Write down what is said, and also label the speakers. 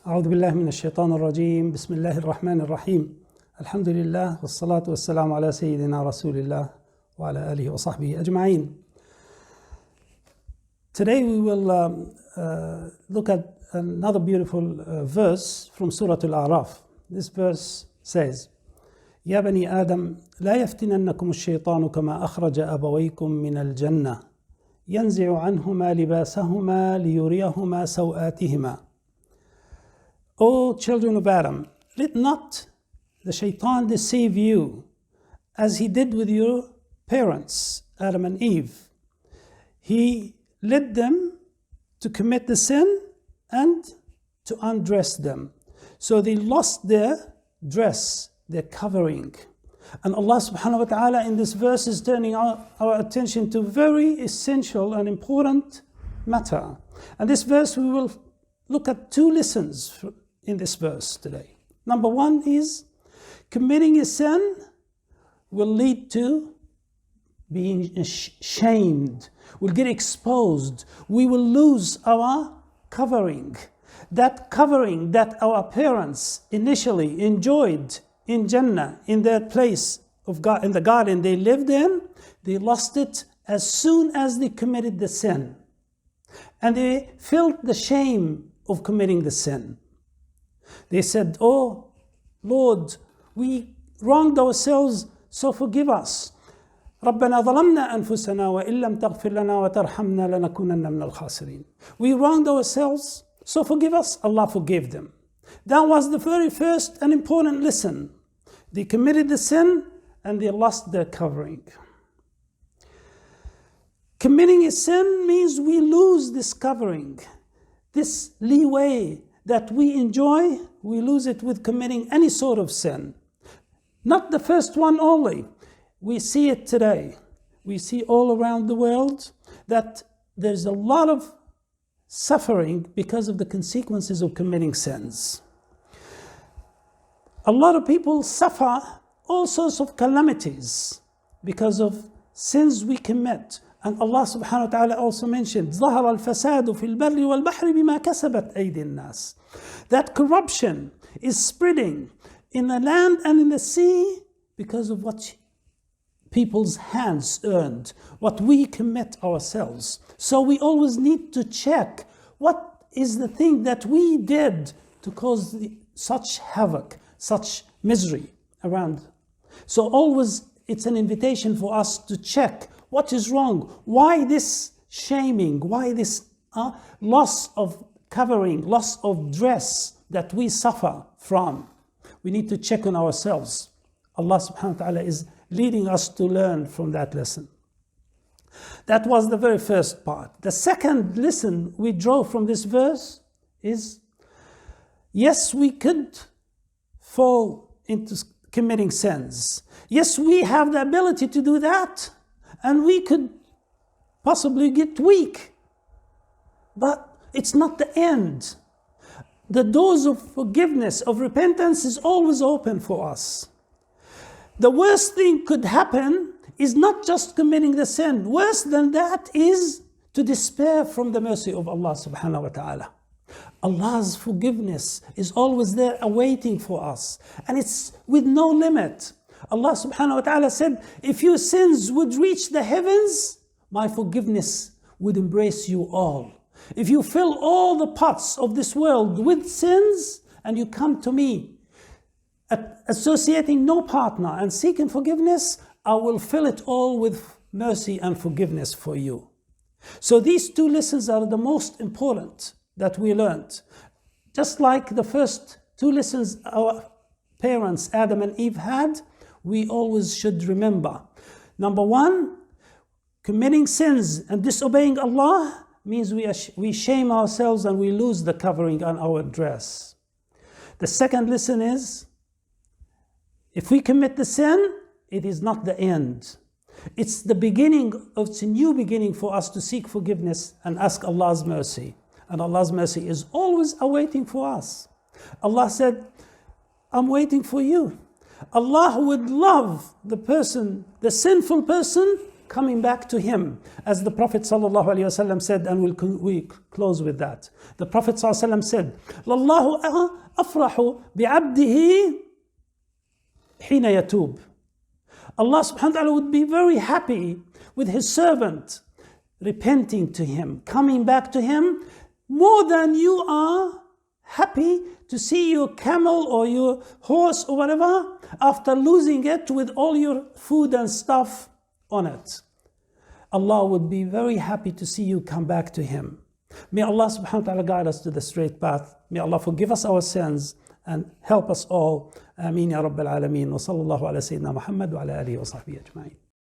Speaker 1: أعوذ بالله من الشيطان الرجيم بسم الله الرحمن الرحيم الحمد لله والصلاة والسلام على سيدنا رسول الله وعلى آله وصحبه أجمعين. Today we will look at another beautiful verse from Surah Al-A'raf. This verse says, يا بني آدم لا يفتننكم الشيطان كما أخرج أبويكم من الجنة ينزع عنهما لباسهما ليريهما سوآتهما. O children of Adam, let not the Shaytan deceive you as he did with your parents, Adam and Eve. He led them to commit the sin and to undress them. So they lost their dress, their covering. And Allah subhanahu wa ta'ala in this verse is turning our attention to very essential and important matter. And this verse we will look at two lessons in this verse today. Number one is committing a sin will lead to being shamed. We'll get exposed. We will lose our covering. That covering that our parents initially enjoyed in Jannah, in their place of God, in the garden they lived in, they lost it as soon as they committed the sin. And they felt the shame of committing the sin. They said, "Oh Lord, we wronged ourselves, so forgive us. رَبَّنَا ظَلَمْنَا أَنفُسَنَا وَإِن لَمْ تَغْفِرْ لَنَا وَتَرْحَمْنَا لَنَكُونَنَّ مِنَ الْخَاسِرِينَ." We wronged ourselves, so forgive us. Allah forgave them. That was the very first and important lesson. They committed the sin and they lost their covering. Committing a sin means we lose this covering, this leeway that we enjoy, we lose it with committing any sort of sin. Not the first one only. We see it today. We see all around the world that there's a lot of suffering because of the consequences of committing sins. A lot of people suffer all sorts of calamities because of sins we commit. And Allah subhanahu wa ta'ala also mentioned, ظَهَرَ الْفَسَادُ فِي الْبَرِّ وَالْبَحْرِ بِمَا كَسَبَتْ أَيْدِي النَّاسِ. That corruption is spreading in the land and in the sea because of what people's hands earned, what we commit ourselves. So we always need to check what is the thing that we did to cause such havoc, such misery around. So always it's an invitation for us to check what is wrong, why this shaming, why this loss of covering, loss of dress that we suffer from. We need to check on ourselves. Allah subhanahu wa ta'ala is leading us to learn from that lesson. That was the very first part. The second lesson we draw from this verse is, yes, we could fall into committing sins. Yes, we have the ability to do that, and we could possibly get weak. But it's not the end. The doors of forgiveness, of repentance is always open for us. The worst thing could happen is not just committing the sin. Worse than that is to despair from the mercy of Allah subhanahu wa ta'ala. Allah's forgiveness is always there awaiting for us. And it's with no limit. Allah subhanahu wa ta'ala said, if your sins would reach the heavens, my forgiveness would embrace you all. If you fill all the pots of this world with sins and you come to me, associating no partner and seeking forgiveness, I will fill it all with mercy and forgiveness for you. So these two lessons are the most important that we learned. Just like the first two lessons our parents, Adam and Eve, had, we always should remember. Number one, committing sins and disobeying Allah means we shame ourselves and we lose the covering on our dress. The second lesson is, if we commit the sin, it is not the end. It's the beginning, it's a new beginning for us to seek forgiveness and ask Allah's mercy. And Allah's mercy is always awaiting for us. Allah said, I'm waiting for you. Allah would love the person, the sinful person, coming back to him. As the Prophet ﷺ said, and we close with that. The Prophet ﷺ said, "Lallahu afrahu bi'abdihi hina yatub." Allah subhanahu wa ta'ala would be very happy with his servant repenting to him, coming back to him, more than you are happy to see your camel or your horse or whatever after losing it with all your food and stuff on it. Allah would be very happy to see you come back to him. May Allah subhanahu wa ta'ala guide us to the straight path. May Allah forgive us our sins and help us all. Ameen ya Rabbil Alameen. Wa sallallahu ala Sayyidina Muhammad wa ala alihi wa sahbihi ajma'in.